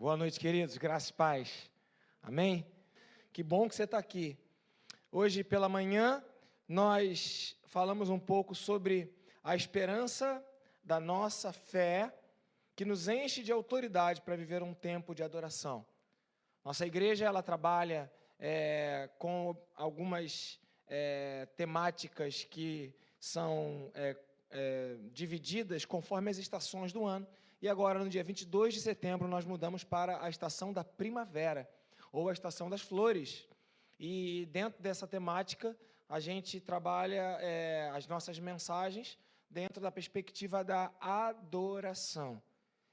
Boa noite, queridos. Graça e paz. Amém? Que bom que você está aqui. Hoje pela manhã, nós falamos um pouco sobre a esperança da nossa fé, que nos enche de autoridade para viver um tempo de adoração. Nossa igreja, ela trabalha com algumas temáticas que são divididas conforme as estações do ano. E agora, no dia 22 de setembro, nós mudamos para a estação da primavera, ou a estação das flores. E dentro dessa temática, a gente trabalha as nossas mensagens dentro da perspectiva da adoração.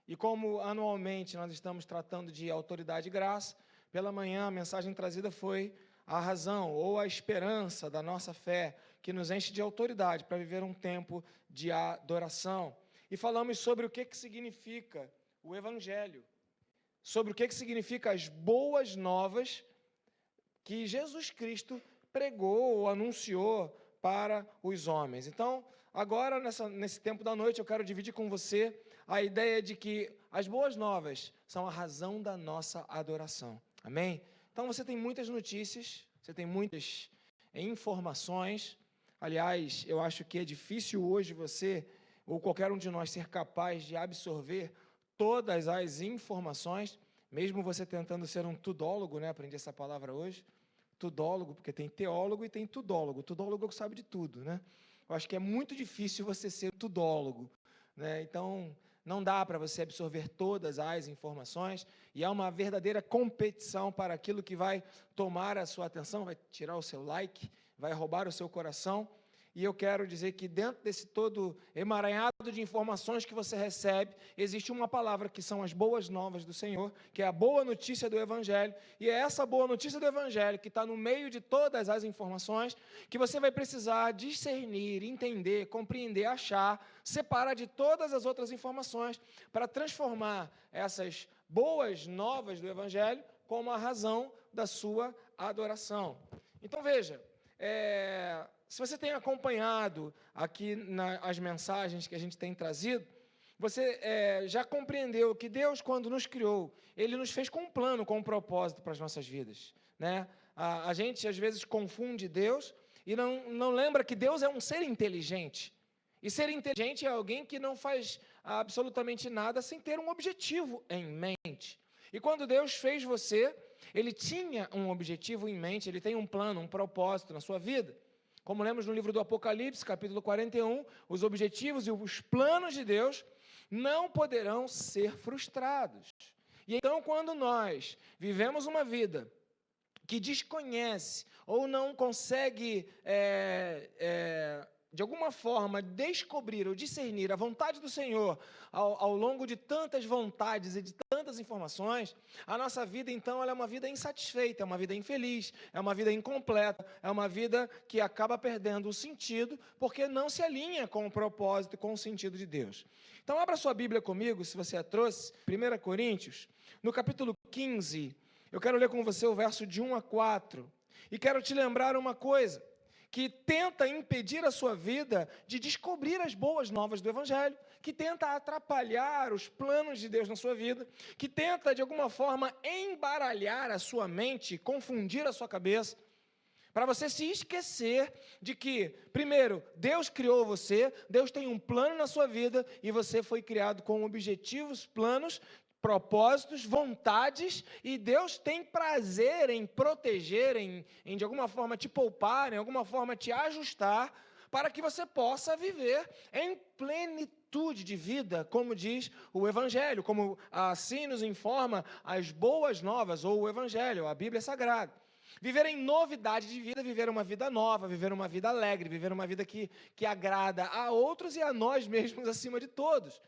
E como anualmente nós estamos tratando de autoridade e graça, pela manhã a mensagem trazida foi a razão ou a esperança da nossa fé, que nos enche de autoridade para viver um tempo de adoração. E falamos sobre o que significa o Evangelho, sobre o que significa as boas novas que Jesus Cristo pregou ou anunciou para os homens. Então, agora, nesse tempo da noite, eu quero dividir com você a ideia de que as boas novas são a razão da nossa adoração. Amém? Então, você tem muitas notícias, você tem muitas informações. Aliás, eu acho que é difícil hoje você, ou qualquer um de nós, ser capaz de absorver todas as informações, mesmo você tentando ser um tudólogo, né? Aprendi essa palavra hoje. Tudólogo, porque tem teólogo e tem tudólogo. Tudólogo é o que sabe de tudo, né? Eu acho que é muito difícil você ser tudólogo, né? Então, não dá para você absorver todas as informações, e há uma verdadeira competição para aquilo que vai tomar a sua atenção, vai tirar o seu like, vai roubar o seu coração. E eu quero dizer que dentro desse todo emaranhado de informações que você recebe, existe uma palavra que são as boas novas do Senhor, que é a boa notícia do Evangelho, e é essa boa notícia do Evangelho que está no meio de todas as informações, que você vai precisar discernir, entender, compreender, achar, separar de todas as outras informações, para transformar essas boas novas do Evangelho como a razão da sua adoração. Então veja, se você tem acompanhado aqui as mensagens que a gente tem trazido, você já compreendeu que Deus, quando nos criou, Ele nos fez com um plano, com um propósito para as nossas vidas, né? A gente, às vezes, confunde Deus e não lembra que Deus é um ser inteligente. E ser inteligente é alguém que não faz absolutamente nada sem ter um objetivo em mente. E quando Deus fez você, Ele tinha um objetivo em mente, Ele tem um plano, um propósito na sua vida. Como lemos no livro do Apocalipse, capítulo 41, os objetivos e os planos de Deus não poderão ser frustrados. E então, quando nós vivemos uma vida que desconhece ou não consegue, de alguma forma, descobrir ou discernir a vontade do Senhor ao longo de tantas vontades e de tantas informações, a nossa vida, então, ela é uma vida insatisfeita, é uma vida infeliz, é uma vida incompleta, é uma vida que acaba perdendo o sentido, porque não se alinha com o propósito e com o sentido de Deus. Então, abra sua Bíblia comigo, se você a trouxe, 1 Coríntios, no capítulo 15, eu quero ler com você o verso de 1 a 4, e quero te lembrar uma coisa, que tenta impedir a sua vida de descobrir as boas novas do Evangelho, que tenta atrapalhar os planos de Deus na sua vida, que tenta, de alguma forma, embaralhar a sua mente, confundir a sua cabeça, para você se esquecer de que, primeiro, Deus criou você, Deus tem um plano na sua vida, e você foi criado com objetivos, planos, propósitos, vontades, e Deus tem prazer em proteger, em de alguma forma te poupar, em alguma forma te ajustar, para que você possa viver em plenitude de vida, como diz o Evangelho, como assim nos informa as boas novas, ou o Evangelho, a Bíblia Sagrada. Viver em novidade de vida, viver uma vida nova, viver uma vida alegre, viver uma vida que agrada a outros e a nós mesmos acima de todos.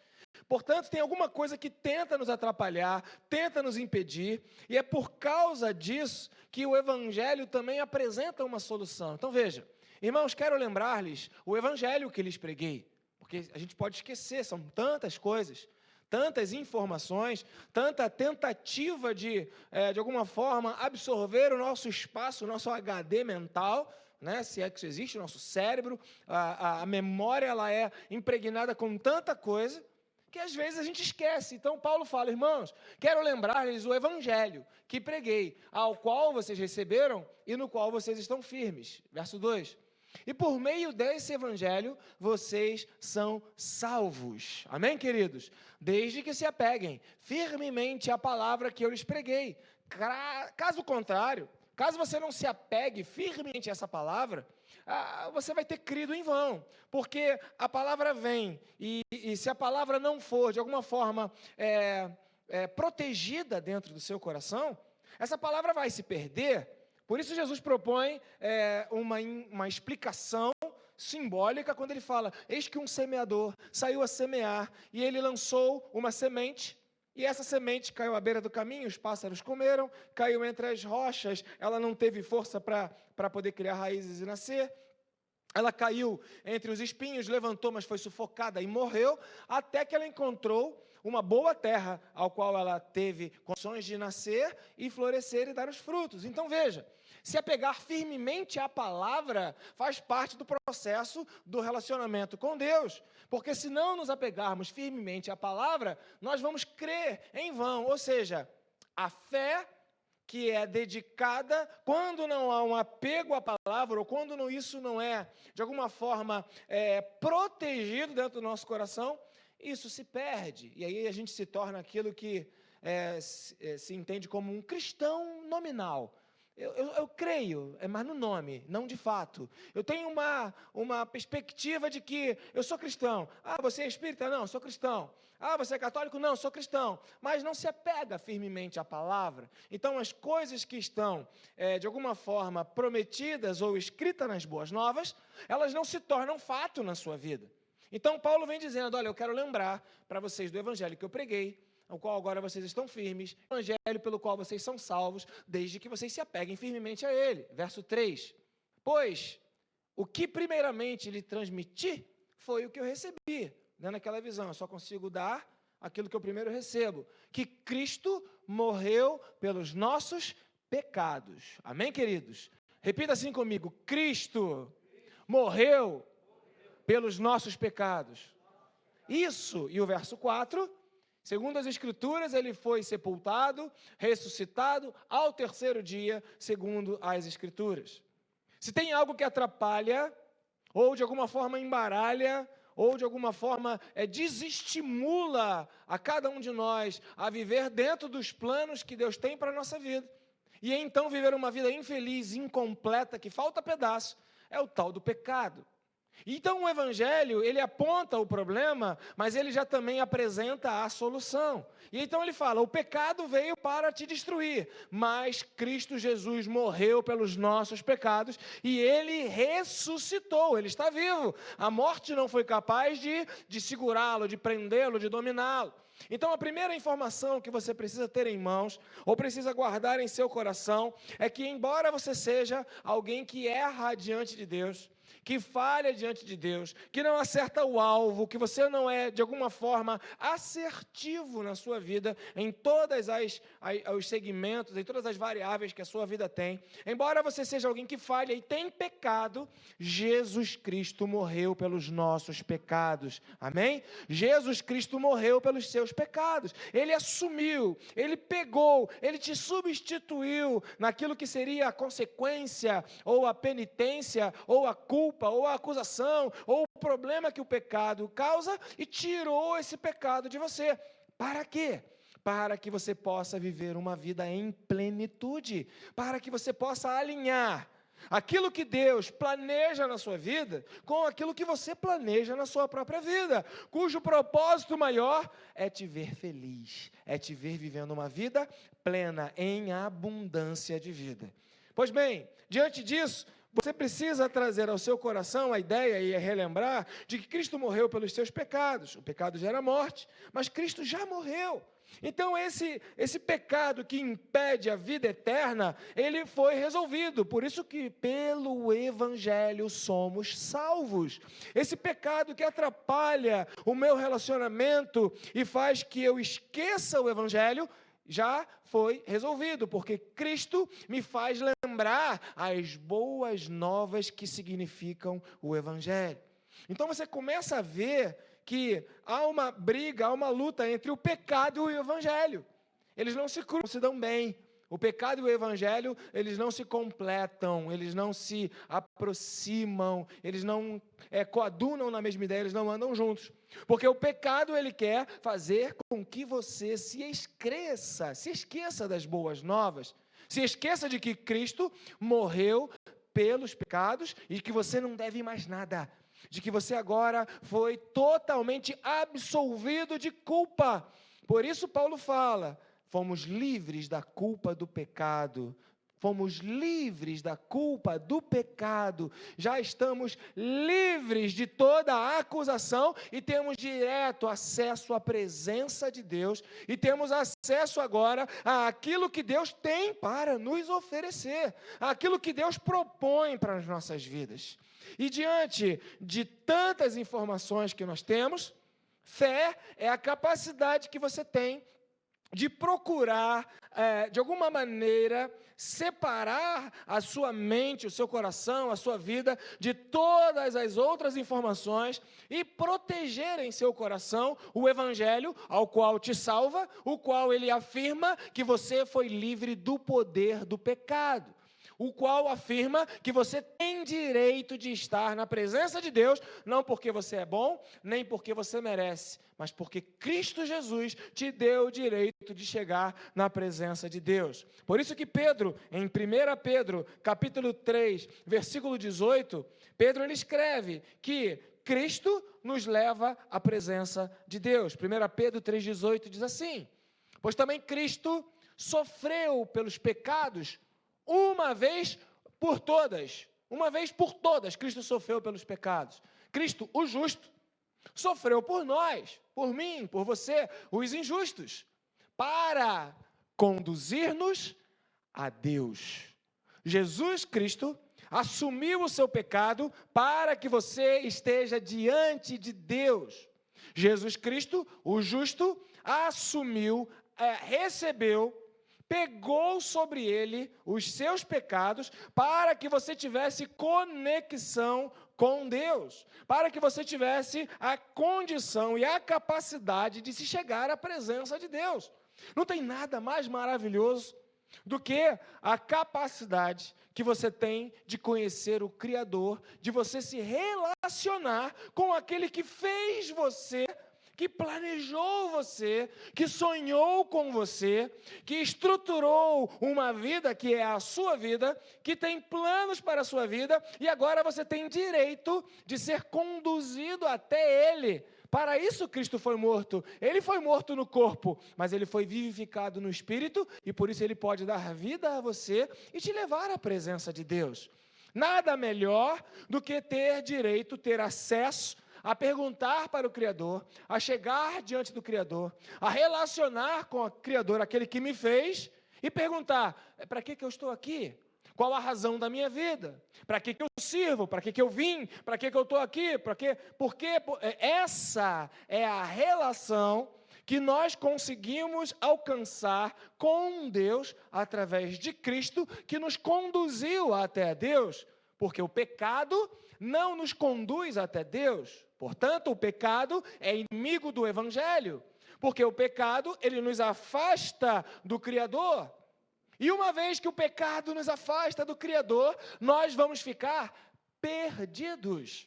Portanto, tem alguma coisa que tenta nos atrapalhar, tenta nos impedir, e é por causa disso que o Evangelho também apresenta uma solução. Então veja, irmãos, quero lembrar-lhes o Evangelho que lhes preguei, porque a gente pode esquecer, são tantas coisas, tantas informações, tanta tentativa de alguma forma, absorver o nosso espaço, o nosso HD mental, né, se é que isso existe, o nosso cérebro, a memória ela é impregnada com tanta coisa, que às vezes a gente esquece. Então Paulo fala, irmãos, quero lembrar-lhes o evangelho que preguei, ao qual vocês receberam e no qual vocês estão firmes. Verso 2. E por meio desse evangelho, vocês são salvos. Amém, queridos? Desde que se apeguem firmemente à palavra que eu lhes preguei. Caso contrário, caso você não se apegue firmemente a essa palavra, você vai ter crido em vão, porque a palavra vem, e se a palavra não for, de alguma forma, protegida dentro do seu coração, essa palavra vai se perder. Por isso Jesus propõe uma explicação simbólica quando ele fala, eis que um semeador saiu a semear, e ele lançou uma semente, e essa semente caiu à beira do caminho, os pássaros comeram, caiu entre as rochas, ela não teve força para poder criar raízes e nascer, ela caiu entre os espinhos, levantou, mas foi sufocada e morreu, até que ela encontrou uma boa terra, ao qual ela teve condições de nascer e florescer e dar os frutos. Então veja, se apegar firmemente à palavra faz parte do processo do relacionamento com Deus, porque se não nos apegarmos firmemente à palavra, nós vamos crer em vão, ou seja, a fé que é dedicada, quando não há um apego à palavra, ou quando isso não é, de alguma forma, protegido dentro do nosso coração, isso se perde, e aí a gente se torna aquilo que se entende como um cristão nominal. Eu creio, mas no nome, não de fato. Eu tenho uma perspectiva de que eu sou cristão. Você é espírita? Não, sou cristão. Você é católico? Não, sou cristão. Mas não se apega firmemente à palavra. Então, as coisas que estão, de alguma forma, prometidas ou escritas nas boas novas, elas não se tornam fato na sua vida. Então, Paulo vem dizendo, olha, eu quero lembrar para vocês do evangelho que eu preguei, ao qual agora vocês estão firmes, o evangelho pelo qual vocês são salvos, desde que vocês se apeguem firmemente a ele. Verso 3. Pois, o que primeiramente lhe transmiti foi o que eu recebi, dando aquela visão, eu só consigo dar aquilo que eu primeiro recebo, que Cristo morreu pelos nossos pecados. Amém, queridos? Repita assim comigo, Cristo morreu pelos nossos pecados. Isso, e o verso 4... Segundo as Escrituras, ele foi sepultado, ressuscitado ao terceiro dia, segundo as Escrituras. Se tem algo que atrapalha, ou de alguma forma embaralha, ou de alguma forma desestimula a cada um de nós a viver dentro dos planos que Deus tem para a nossa vida, e então viver uma vida infeliz, incompleta, que falta pedaço, é o tal do pecado. Então o evangelho, ele aponta o problema, mas ele já também apresenta a solução. E então ele fala, o pecado veio para te destruir, mas Cristo Jesus morreu pelos nossos pecados e ele ressuscitou, ele está vivo. A morte não foi capaz de segurá-lo, de prendê-lo, de dominá-lo. Então a primeira informação que você precisa ter em mãos, ou precisa guardar em seu coração, é que embora você seja alguém que erra diante de Deus, que falha diante de Deus, que não acerta o alvo, que você não é, de alguma forma, assertivo na sua vida, em todos os segmentos, em todas as variáveis que a sua vida tem, embora você seja alguém que falha e tem pecado, Jesus Cristo morreu pelos nossos pecados, amém? Jesus Cristo morreu pelos seus pecados, ele assumiu, ele pegou, ele te substituiu naquilo que seria a consequência, ou a penitência, ou a culpa, ou a acusação, ou o problema que o pecado causa, e tirou esse pecado de você. Para quê? Para que você possa viver uma vida em plenitude, para que você possa alinhar aquilo que Deus planeja na sua vida com aquilo que você planeja na sua própria vida, cujo propósito maior é te ver feliz, é te ver vivendo uma vida plena, em abundância de vida. Pois bem, diante disso, você precisa trazer ao seu coração a ideia e relembrar de que Cristo morreu pelos seus pecados. O pecado gera morte, mas Cristo já morreu. Então esse pecado que impede a vida eterna, ele foi resolvido. Por isso que pelo Evangelho somos salvos. Esse pecado que atrapalha o meu relacionamento e faz que eu esqueça o Evangelho, já foi resolvido, porque Cristo me faz lembrar as boas novas que significam o Evangelho. Então você começa a ver que há uma briga, há uma luta entre o pecado e o evangelho. Eles não se cruzam, não se dão bem. O pecado e o evangelho, eles não se completam, eles não se aproximam, eles não coadunam na mesma ideia, eles não andam juntos. Porque o pecado, ele quer fazer com que você se esqueça das boas novas, se esqueça de que Cristo morreu pelos pecados e que você não deve mais nada, de que você agora foi totalmente absolvido de culpa. Por isso Paulo fala, fomos livres da culpa do pecado. Fomos livres da culpa do pecado. Já estamos livres de toda a acusação e temos direto acesso à presença de Deus e temos acesso agora àquilo que Deus tem para nos oferecer, àquilo que Deus propõe para as nossas vidas. E diante de tantas informações que nós temos, fé é a capacidade que você tem de procurar, de alguma maneira, separar a sua mente, o seu coração, a sua vida, de todas as outras informações e proteger em seu coração o Evangelho, ao qual te salva, o qual ele afirma que você foi livre do poder do pecado, o qual afirma que você tem direito de estar na presença de Deus, não porque você é bom, nem porque você merece, mas porque Cristo Jesus te deu o direito de chegar na presença de Deus. Por isso que Pedro, em 1 Pedro, capítulo 3, versículo 18, Pedro ele escreve que Cristo nos leva à presença de Deus. 1 Pedro 3,18 diz assim, pois também Cristo sofreu pelos pecados uma vez por todas, Cristo sofreu pelos pecados. Cristo, o justo, sofreu por nós, por mim, por você, os injustos, para conduzir-nos a Deus. Jesus Cristo assumiu o seu pecado para que você esteja diante de Deus. Jesus Cristo, o justo, assumiu, recebeu, pegou sobre ele os seus pecados para que você tivesse conexão com Deus, para que você tivesse a condição e a capacidade de se chegar à presença de Deus. Não tem nada mais maravilhoso do que a capacidade que você tem de conhecer o Criador, de você se relacionar com aquele que fez você, que planejou você, que sonhou com você, que estruturou uma vida que é a sua vida, que tem planos para a sua vida, e agora você tem direito de ser conduzido até Ele. Para isso Cristo foi morto. Ele foi morto no corpo, mas Ele foi vivificado no Espírito, e por isso Ele pode dar vida a você e te levar à presença de Deus. Nada melhor do que ter direito, ter acesso a perguntar para o Criador, a chegar diante do Criador, a relacionar com o Criador, aquele que me fez, e perguntar, para que eu estou aqui? Qual a razão da minha vida? Para que eu sirvo? Para que eu vim? Para que eu estou aqui? Porque essa é a relação que nós conseguimos alcançar com Deus através de Cristo, que nos conduziu até Deus, porque o pecado não nos conduz até Deus. Portanto, o pecado é inimigo do Evangelho, porque o pecado, ele nos afasta do Criador. E uma vez que o pecado nos afasta do Criador, nós vamos ficar perdidos,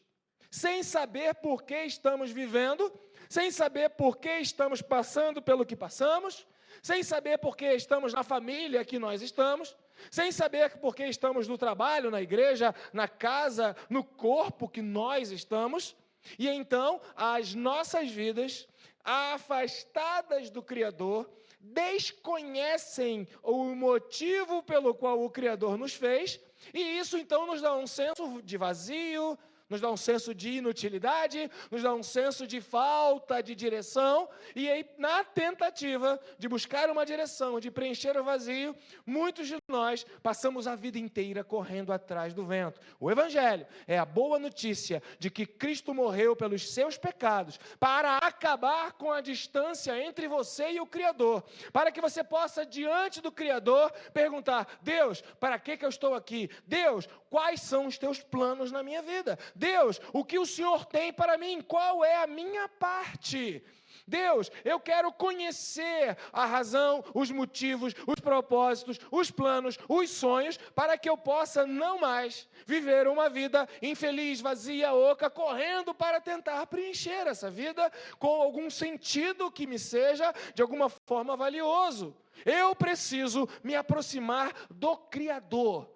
sem saber por que estamos vivendo, sem saber por que estamos passando pelo que passamos, sem saber por que estamos na família que nós estamos, sem saber por que estamos no trabalho, na igreja, na casa, no corpo que nós estamos. E então, as nossas vidas, afastadas do Criador, desconhecem o motivo pelo qual o Criador nos fez, e isso então nos dá um senso de vazio, nos dá um senso de inutilidade, nos dá um senso de falta de direção, e aí na tentativa de buscar uma direção, de preencher o vazio, muitos de nós passamos a vida inteira correndo atrás do vento. O Evangelho é a boa notícia de que Cristo morreu pelos seus pecados, para acabar com a distância entre você e o Criador, para que você possa, diante do Criador, perguntar, Deus, para que eu estou aqui? Deus, quais são os teus planos na minha vida? Deus, o que o Senhor tem para mim? Qual é a minha parte? Deus, eu quero conhecer a razão, os motivos, os propósitos, os planos, os sonhos, para que eu possa não mais viver uma vida infeliz, vazia, oca, correndo para tentar preencher essa vida com algum sentido que me seja, de alguma forma, valioso. Eu preciso me aproximar do Criador,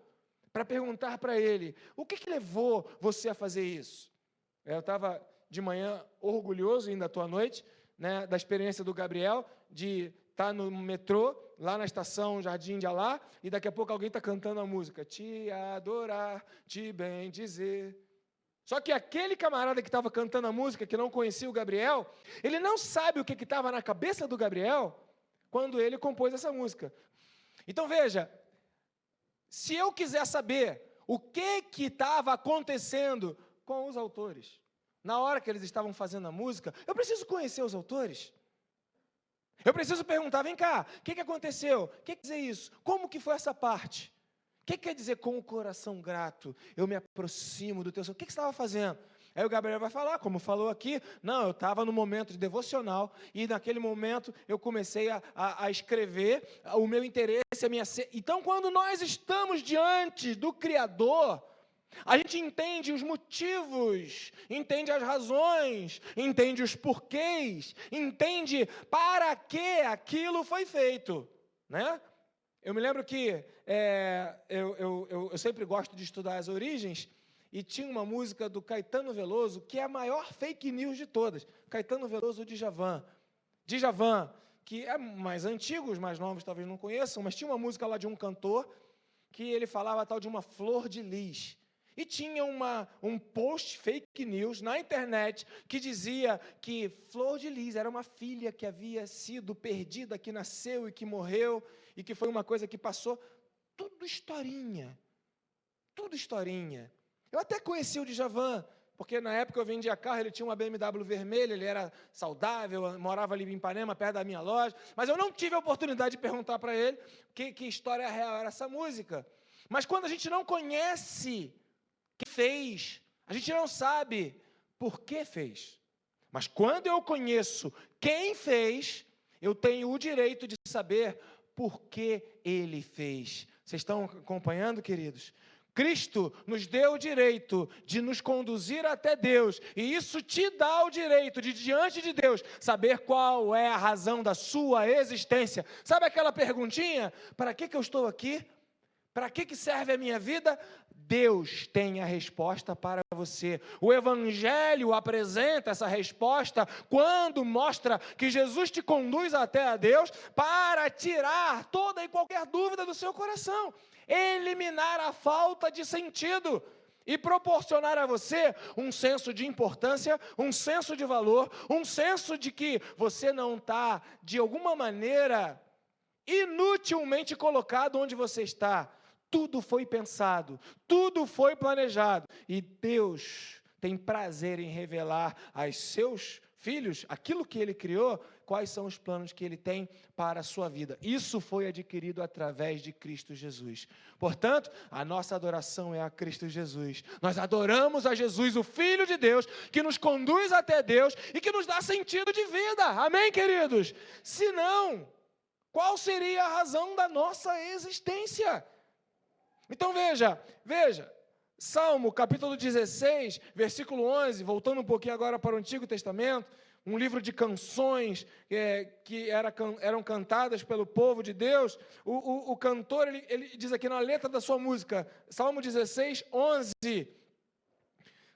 para perguntar para Ele, o que levou você a fazer isso? Eu estava de manhã orgulhoso, ainda estou à noite, né, da experiência do Gabriel, de estar no metrô, lá na estação Jardim de Alá, e daqui a pouco alguém está cantando a música, te adorar, te bem dizer. Só que aquele camarada que estava cantando a música, que não conhecia o Gabriel, ele não sabe o que estava na cabeça do Gabriel, quando ele compôs essa música. Então veja, se eu quiser saber o que estava acontecendo com os autores, na hora que eles estavam fazendo a música, eu preciso conhecer os autores. Eu preciso perguntar, vem cá, o que aconteceu? O que quer dizer isso? Como que foi essa parte? O que quer dizer com o coração grato? Eu me aproximo do teu Senhor. O que você estava fazendo? Aí o Gabriel vai falar, como falou aqui, não, eu estava no momento de devocional, e naquele momento eu comecei a escrever, o meu interesse, a minha sede. Então, quando nós estamos diante do Criador, a gente entende os motivos, entende as razões, entende os porquês, entende para que aquilo foi feito, né? Eu me lembro que eu sempre gosto de estudar as origens, e tinha uma música do Caetano Veloso, que é a maior fake news de todas, Caetano Veloso, Djavan, que é mais antigo, os mais novos talvez não conheçam, mas tinha uma música lá de um cantor, que ele falava tal de uma flor de lis. E tinha um post fake news na internet que dizia que Flor de Lis era uma filha que havia sido perdida, que nasceu e que morreu, e que foi uma coisa que passou. Tudo historinha. Eu até conheci o Djavan, porque na época eu vendia carro, ele tinha uma BMW vermelha, ele era saudável, morava ali em Ipanema, perto da minha loja, mas eu não tive a oportunidade de perguntar para ele que história real era essa música. Mas quando a gente não conhece quem fez, a gente não sabe por que fez. Mas quando eu conheço quem fez, eu tenho o direito de saber por que ele fez. Vocês estão acompanhando, queridos? Cristo nos deu o direito de nos conduzir até Deus, e isso te dá o direito de, diante de Deus, saber qual é a razão da sua existência. Sabe aquela perguntinha? Para que eu estou aqui? Para que serve a minha vida? Deus tem a resposta para você. O Evangelho apresenta essa resposta quando mostra que Jesus te conduz até a Deus para tirar toda e qualquer dúvida do seu coração, eliminar a falta de sentido e proporcionar a você um senso de importância, um senso de valor, um senso de que você não está, de alguma maneira, inutilmente colocado onde você está. Tudo foi pensado, tudo foi planejado, e Deus tem prazer em revelar aos seus filhos aquilo que Ele criou, quais são os planos que Ele tem para a sua vida. Isso foi adquirido através de Cristo Jesus. Portanto, a nossa adoração é a Cristo Jesus. Nós adoramos a Jesus, o Filho de Deus, que nos conduz até Deus e que nos dá sentido de vida. Amém, queridos? Se não, qual seria a razão da nossa existência? Então veja, Salmo capítulo 16, versículo 11, voltando um pouquinho agora para o Antigo Testamento, um livro de canções que eram cantadas pelo povo de Deus. O cantor, ele diz aqui na letra da sua música, Salmo 16, 11,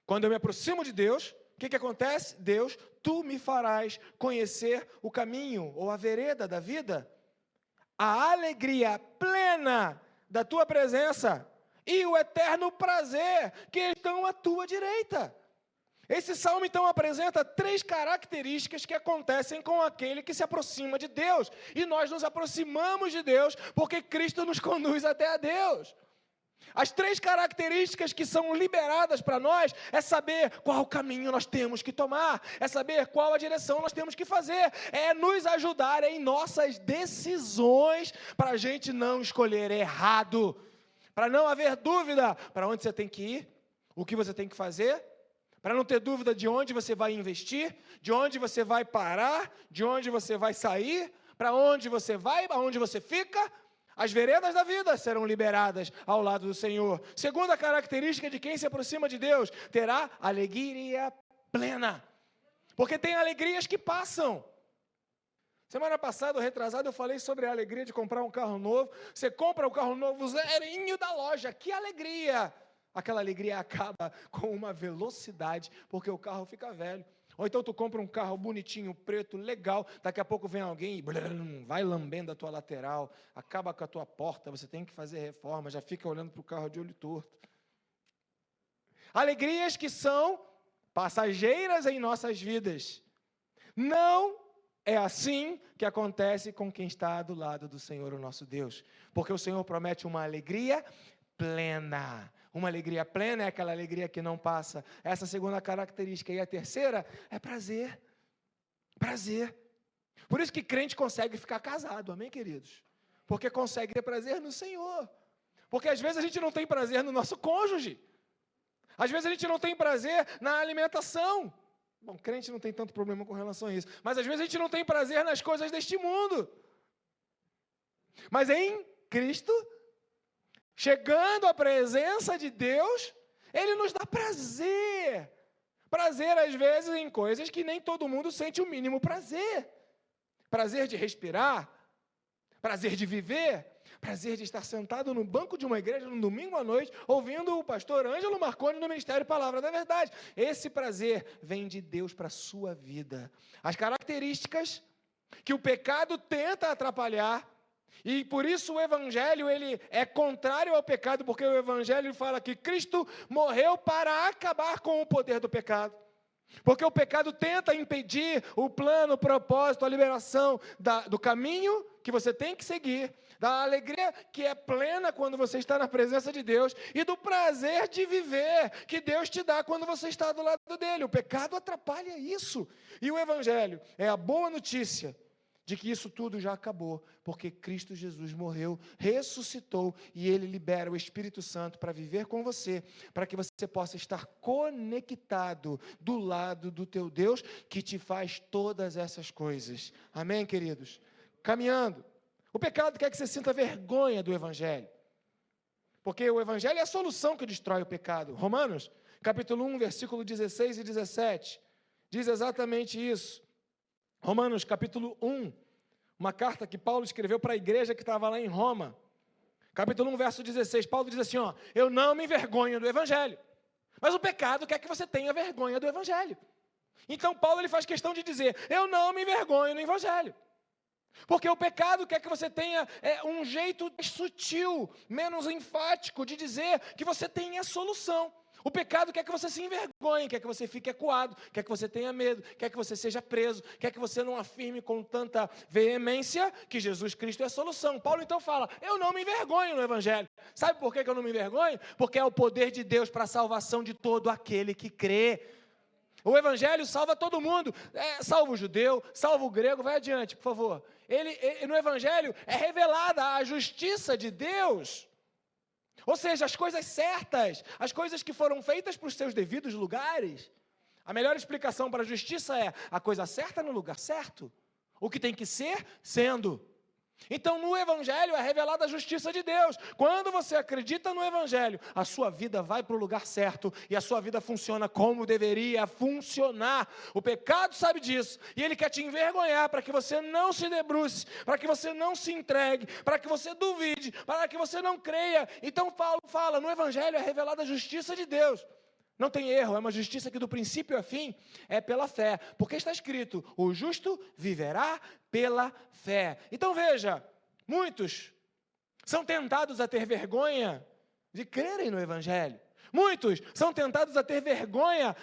quando eu me aproximo de Deus, o que acontece? Deus, tu me farás conhecer o caminho ou a vereda da vida, a alegria plena da tua presença e o eterno prazer que estão à tua direita. Esse salmo, então, apresenta 3 características que acontecem com aquele que se aproxima de Deus. E nós nos aproximamos de Deus porque Cristo nos conduz até a Deus. As 3 características que são liberadas para nós é saber qual caminho nós temos que tomar, é saber qual a direção nós temos que fazer, é nos ajudar em nossas decisões para a gente não escolher errado, para não haver dúvida para onde você tem que ir, o que você tem que fazer para não ter dúvida de onde você vai investir, de onde você vai parar, de onde você vai sair, para onde você vai, aonde você fica. As veredas da vida serão liberadas ao lado do Senhor. Segunda característica de quem se aproxima de Deus, terá alegria plena. Porque tem alegrias que passam. Semana passada, ou retrasada, eu falei sobre a alegria de comprar um carro novo. Você compra o carro novo zerinho da loja, que alegria! Aquela alegria acaba com uma velocidade, porque o carro fica velho. Ou então tu compra um carro bonitinho, preto, legal, daqui a pouco vem alguém e vai lambendo a tua lateral, acaba com a tua porta, você tem que fazer reforma, já fica olhando para o carro de olho torto. Alegrias que são passageiras em nossas vidas. Não é assim que acontece com quem está do lado do Senhor, o nosso Deus. Porque o Senhor promete uma alegria plena. Uma alegria plena é aquela alegria que não passa. Essa é a segunda característica. E a terceira é prazer. Prazer. Por isso que crente consegue ficar casado, amém, queridos? Porque consegue ter prazer no Senhor. Porque às vezes a gente não tem prazer no nosso cônjuge. Às vezes a gente não tem prazer na alimentação. Bom, crente não tem tanto problema com relação a isso. Mas às vezes a gente não tem prazer nas coisas deste mundo. Mas em Cristo, chegando à presença de Deus, Ele nos dá prazer. Prazer, às vezes, em coisas que nem todo mundo sente o mínimo prazer. Prazer de respirar, prazer de viver, prazer de estar sentado no banco de uma igreja no domingo à noite, ouvindo o pastor Ângelo Marconi no Ministério Palavra da Verdade. Esse prazer vem de Deus para a sua vida. As características que o pecado tenta atrapalhar, e por isso o Evangelho ele é contrário ao pecado, porque o Evangelho fala que Cristo morreu para acabar com o poder do pecado. Porque o pecado tenta impedir o plano, o propósito, a liberação do caminho que você tem que seguir, da alegria que é plena quando você está na presença de Deus e do prazer de viver que Deus te dá quando você está do lado dele. O pecado atrapalha isso. E o Evangelho é a boa notícia de que isso tudo já acabou, porque Cristo Jesus morreu, ressuscitou e Ele libera o Espírito Santo para viver com você, para que você possa estar conectado do lado do teu Deus, que te faz todas essas coisas. Amém, queridos? Caminhando. O pecado quer que você sinta vergonha do Evangelho, porque o Evangelho é a solução que destrói o pecado. Romanos, capítulo 1, versículo 16 e 17, diz exatamente isso. Romanos, capítulo 1, uma carta que Paulo escreveu para a igreja que estava lá em Roma. Capítulo 1, verso 16, Paulo diz assim, eu não me envergonho do Evangelho, mas o pecado quer que você tenha vergonha do Evangelho. Então Paulo ele faz questão de dizer, eu não me envergonho no Evangelho. Porque o pecado quer que você tenha um jeito sutil, menos enfático de dizer que você tem a solução. O pecado quer que você se envergonhe, quer que você fique acuado, quer que você tenha medo, quer que você seja preso, quer que você não afirme com tanta veemência que Jesus Cristo é a solução. Paulo então fala, eu não me envergonho no Evangelho. Sabe por que eu não me envergonho? Porque é o poder de Deus para a salvação de todo aquele que crê. O Evangelho salva todo mundo, salva o judeu, salva o grego, vai adiante, por favor. No Evangelho é revelada a justiça de Deus. Ou seja, as coisas certas, as coisas que foram feitas para os seus devidos lugares. A melhor explicação para a justiça é a coisa certa no lugar certo. O que tem que ser, sendo. Então, no Evangelho é revelada a justiça de Deus. Quando você acredita no Evangelho, a sua vida vai para o lugar certo e a sua vida funciona como deveria funcionar. O pecado sabe disso e ele quer te envergonhar para que você não se debruce, para que você não se entregue, para que você duvide, para que você não creia. Então, Paulo fala, no Evangelho é revelada a justiça de Deus. Não tem erro, é uma justiça que do princípio a fim é pela fé. Porque está escrito, o justo viverá pela fé. Então veja, muitos são tentados a ter vergonha de crerem no Evangelho. Muitos são tentados a ter vergonha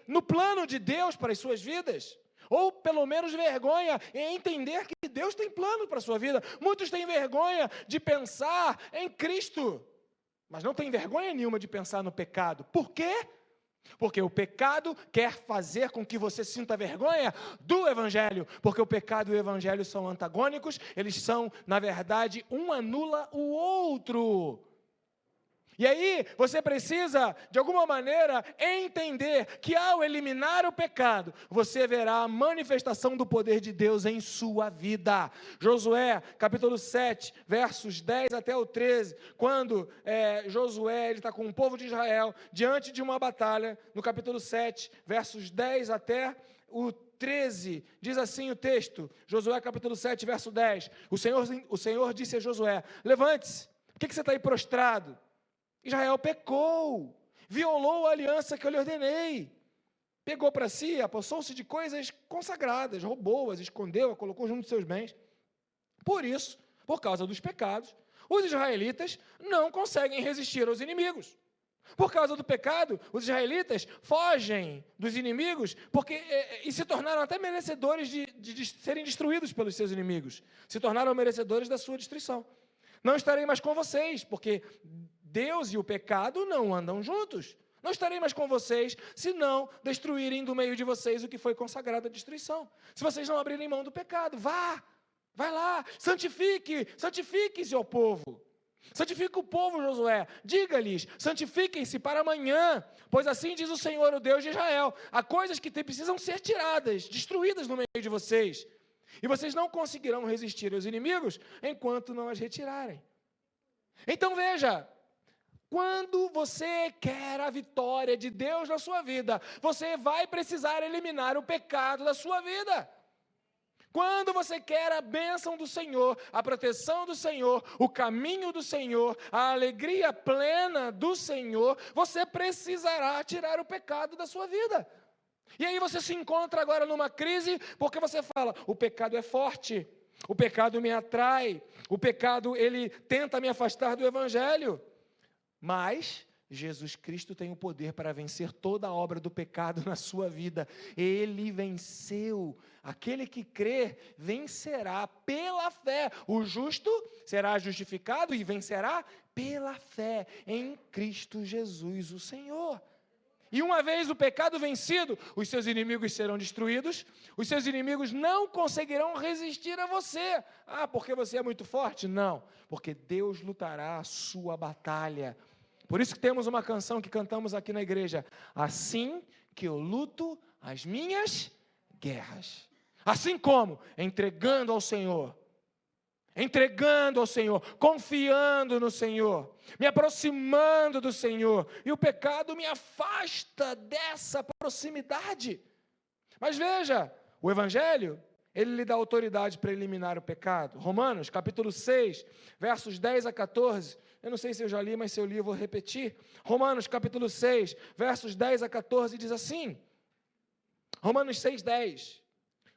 no plano de Deus para as suas vidas. Ou pelo menos vergonha em entender que Deus tem plano para a sua vida. Muitos têm vergonha de pensar em Cristo, mas não têm vergonha nenhuma de pensar no pecado. Por quê? Porque o pecado quer fazer com que você sinta vergonha do Evangelho, porque o pecado e o Evangelho são antagônicos, eles são, na verdade, um anula o outro. E aí, você precisa, de alguma maneira, entender que ao eliminar o pecado, você verá a manifestação do poder de Deus em sua vida. Josué, capítulo 7, versos 10 até o 13, quando Josué está com o povo de Israel, diante de uma batalha, no capítulo 7, versos 10 até o 13, diz assim o texto, Josué capítulo 7, verso 10, o Senhor disse a Josué, levante-se, por que você está aí prostrado? Israel pecou, violou a aliança que eu lhe ordenei, pegou para si, apossou-se de coisas consagradas, roubou-as, escondeu-a, colocou junto de seus bens. Por isso, por causa dos pecados, os israelitas não conseguem resistir aos inimigos. Por causa do pecado, os israelitas fogem dos inimigos e se tornaram até merecedores de serem destruídos pelos seus inimigos. Se tornaram merecedores da sua destruição. Não estarei mais com vocês, porque Deus e o pecado não andam juntos. Não estarei mais com vocês, se não destruírem do meio de vocês o que foi consagrado à destruição. Se vocês não abrirem mão do pecado, vai lá, santifique-se, ó povo. Santifique o povo, Josué, diga-lhes, santifiquem-se para amanhã, pois assim diz o Senhor, o Deus de Israel, há coisas que precisam ser tiradas, destruídas no meio de vocês, e vocês não conseguirão resistir aos inimigos, enquanto não as retirarem. Então veja, quando você quer a vitória de Deus na sua vida, você vai precisar eliminar o pecado da sua vida. Quando você quer a bênção do Senhor, a proteção do Senhor, o caminho do Senhor, a alegria plena do Senhor, você precisará tirar o pecado da sua vida. E aí você se encontra agora numa crise, porque você fala, o pecado é forte, o pecado me atrai, o pecado ele tenta me afastar do Evangelho. Mas Jesus Cristo tem o poder para vencer toda a obra do pecado na sua vida. Ele venceu. Aquele que crer vencerá pela fé. O justo será justificado e vencerá pela fé em Cristo Jesus, o Senhor. E uma vez o pecado vencido, os seus inimigos serão destruídos, os seus inimigos não conseguirão resistir a você. Porque você é muito forte? Não, porque Deus lutará a sua batalha. Por isso que temos uma canção que cantamos aqui na igreja. Assim que eu luto as minhas guerras. Assim como entregando ao Senhor, confiando no Senhor, me aproximando do Senhor. E o pecado me afasta dessa proximidade. Mas veja, o Evangelho, ele lhe dá autoridade para eliminar o pecado. Romanos, capítulo 6, versos 10 a 14. Eu não sei se eu já li, mas se eu li eu vou repetir. Romanos capítulo 6, versos 10 a 14, diz assim. Romanos 6, 10.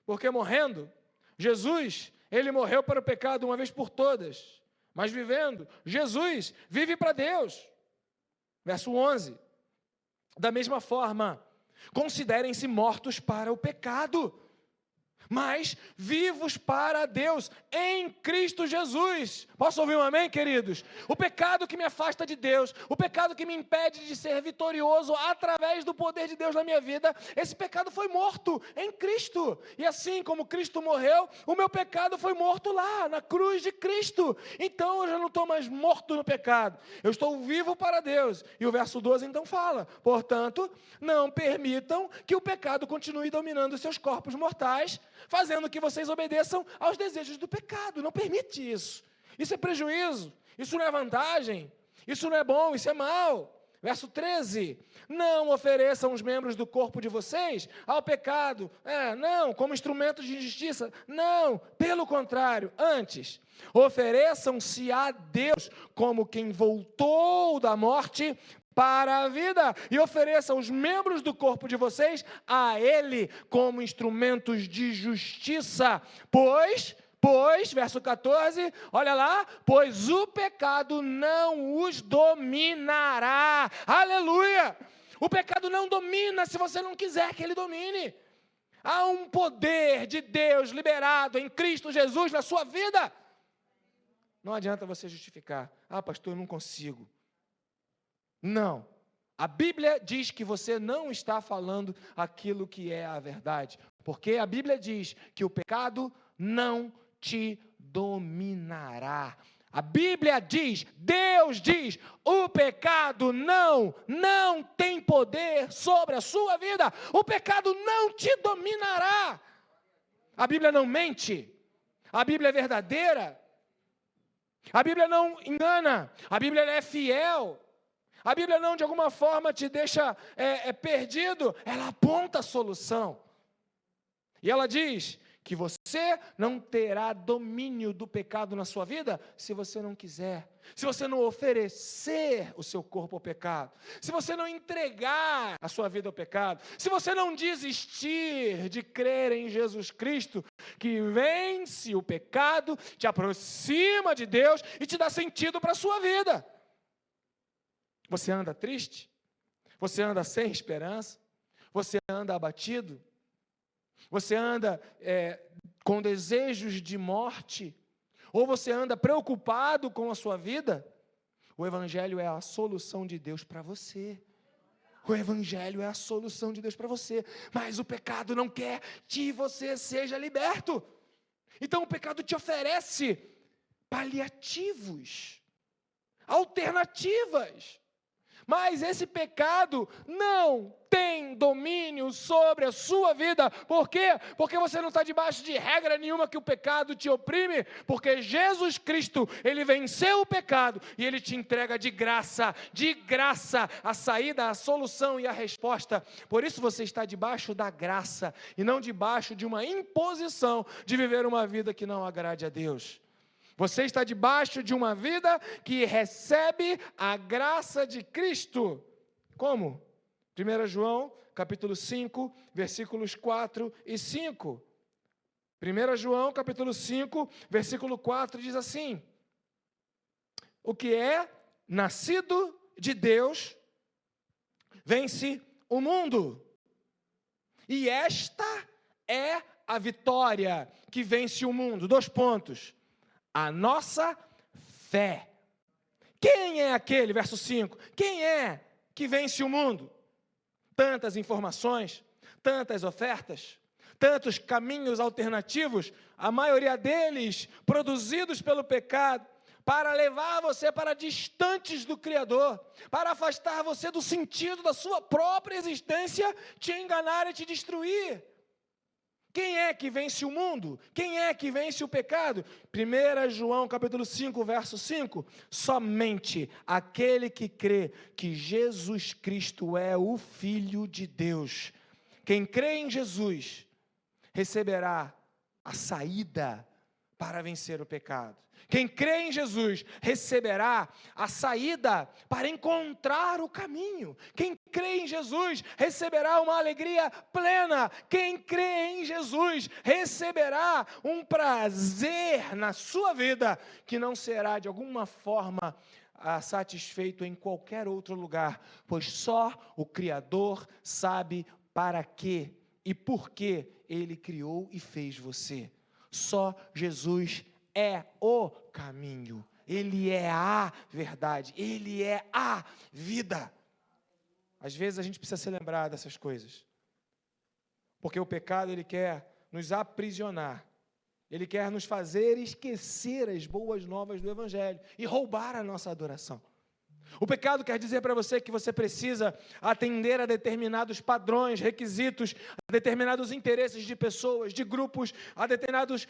Porque morrendo, Jesus, ele morreu para o pecado uma vez por todas. Mas vivendo, Jesus vive para Deus. Verso 11. Da mesma forma, considerem-se mortos para o pecado, mas vivos para Deus, em Cristo Jesus. Posso ouvir um amém, queridos? O pecado que me afasta de Deus, o pecado que me impede de ser vitorioso através do poder de Deus na minha vida, esse pecado foi morto em Cristo. E assim como Cristo morreu, o meu pecado foi morto lá, na cruz de Cristo. Então eu já não estou mais morto no pecado, eu estou vivo para Deus. E o verso 12 então fala, portanto, não permitam que o pecado continue dominando os seus corpos mortais, fazendo que vocês obedeçam aos desejos do pecado. Não permite isso. Isso é prejuízo, isso não é vantagem, isso não é bom, isso é mal. Verso 13, não ofereçam os membros do corpo de vocês ao pecado, não, como instrumentos de injustiça, não, pelo contrário, antes, ofereçam-se a Deus como quem voltou da morte para a vida, e ofereçam os membros do corpo de vocês a Ele como instrumentos de justiça, pois, verso 14, olha lá, pois o pecado não os dominará, aleluia, o pecado não domina se você não quiser que ele domine. Há um poder de Deus liberado em Cristo Jesus na sua vida. Não adianta você justificar, pastor, eu não consigo. Não, a Bíblia diz que você não está falando aquilo que é a verdade, porque a Bíblia diz que o pecado não te dominará. A Bíblia diz, Deus diz, o pecado não tem poder sobre a sua vida. O pecado não te dominará. A Bíblia não mente. A Bíblia é verdadeira. A Bíblia não engana. A Bíblia é fiel. A Bíblia não, de alguma forma, te deixa perdido. Ela aponta a solução. E ela diz que você não terá domínio do pecado na sua vida se você não quiser, se você não oferecer o seu corpo ao pecado, se você não entregar a sua vida ao pecado, se você não desistir de crer em Jesus Cristo, que vence o pecado, te aproxima de Deus e te dá sentido para a sua vida. Você anda triste? Você anda sem esperança? Você anda abatido? Você anda com desejos de morte? Ou você anda preocupado com a sua vida? O Evangelho é a solução de Deus para você. O Evangelho é a solução de Deus para você. Mas o pecado não quer que você seja liberto. Então o pecado te oferece paliativos, alternativas. Mas esse pecado não tem domínio sobre a sua vida. Por quê? Porque você não está debaixo de regra nenhuma que o pecado te oprime. Porque Jesus Cristo, Ele venceu o pecado e Ele te entrega de graça a saída, a solução e a resposta. Por isso você está debaixo da graça e não debaixo de uma imposição de viver uma vida que não agrade a Deus. Você está debaixo de uma vida que recebe a graça de Cristo. Como? 1 João, capítulo 5, versículos 4 e 5. 1 João, capítulo 5, versículo 4 diz assim: o que é nascido de Deus vence o mundo. E esta é a vitória que vence o mundo. 2 pontos. A nossa fé. Quem é aquele, verso 5, quem é que vence o mundo? Tantas informações, tantas ofertas, tantos caminhos alternativos, a maioria deles produzidos pelo pecado, para levar você para distantes do Criador, para afastar você do sentido da sua própria existência, te enganar e te destruir. Quem é que vence o mundo? Quem é que vence o pecado? 1 João capítulo 5, verso 5. Somente aquele que crê que Jesus Cristo é o Filho de Deus. Quem crê em Jesus receberá a saída para vencer o pecado. Quem crê em Jesus receberá a saída para encontrar o caminho. Quem crê em Jesus receberá uma alegria plena. Quem crê em Jesus receberá um prazer na sua vida que não será de alguma forma satisfeito em qualquer outro lugar, pois só o Criador sabe para quê e por que Ele criou e fez você. Só Jesus é o caminho, Ele é a verdade, Ele é a vida. Às vezes a gente precisa se lembrar dessas coisas, porque o pecado ele quer nos aprisionar, ele quer nos fazer esquecer as boas novas do Evangelho e roubar a nossa adoração. O pecado quer dizer para você que você precisa atender a determinados padrões, requisitos, a determinados interesses de pessoas, de grupos, a determinados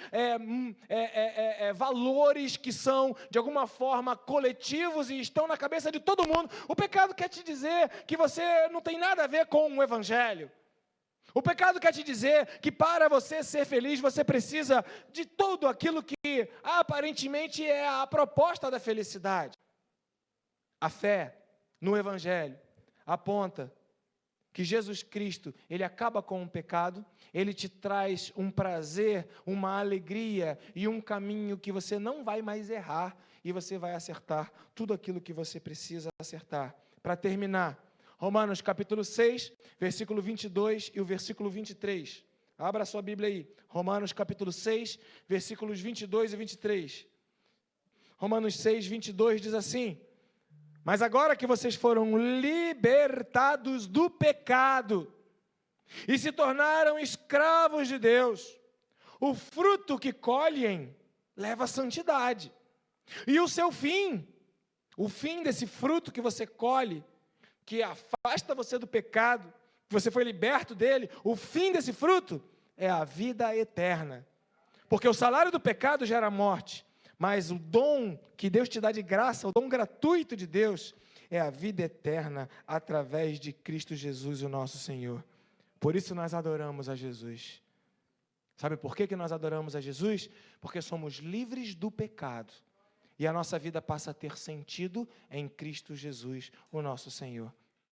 valores que são, de alguma forma, coletivos e estão na cabeça de todo mundo. O pecado quer te dizer que você não tem nada a ver com o Evangelho. O pecado quer te dizer que para você ser feliz, você precisa de tudo aquilo que aparentemente é a proposta da felicidade. A fé no Evangelho aponta que Jesus Cristo, Ele acaba com o pecado, Ele te traz um prazer, uma alegria e um caminho que você não vai mais errar e você vai acertar tudo aquilo que você precisa acertar. Para terminar, Romanos capítulo 6, versículo 22 e o versículo 23. Abra a sua Bíblia aí. Romanos capítulo 6, versículos 22 e 23. Romanos 6, 22 diz assim: mas agora que vocês foram libertados do pecado e se tornaram escravos de Deus, o fruto que colhem leva à santidade, E o seu fim, o fim desse fruto que você colhe, que afasta você do pecado, que você foi liberto dele, o fim desse fruto é a vida eterna. Porque o salário do pecado gera morte, mas o dom que Deus te dá de graça, o dom gratuito de Deus, é a vida eterna através de Cristo Jesus, o nosso Senhor. Por isso nós adoramos a Jesus. Sabe por que nós adoramos a Jesus? Porque somos livres do pecado. E a nossa vida passa a ter sentido em Cristo Jesus, o nosso Senhor.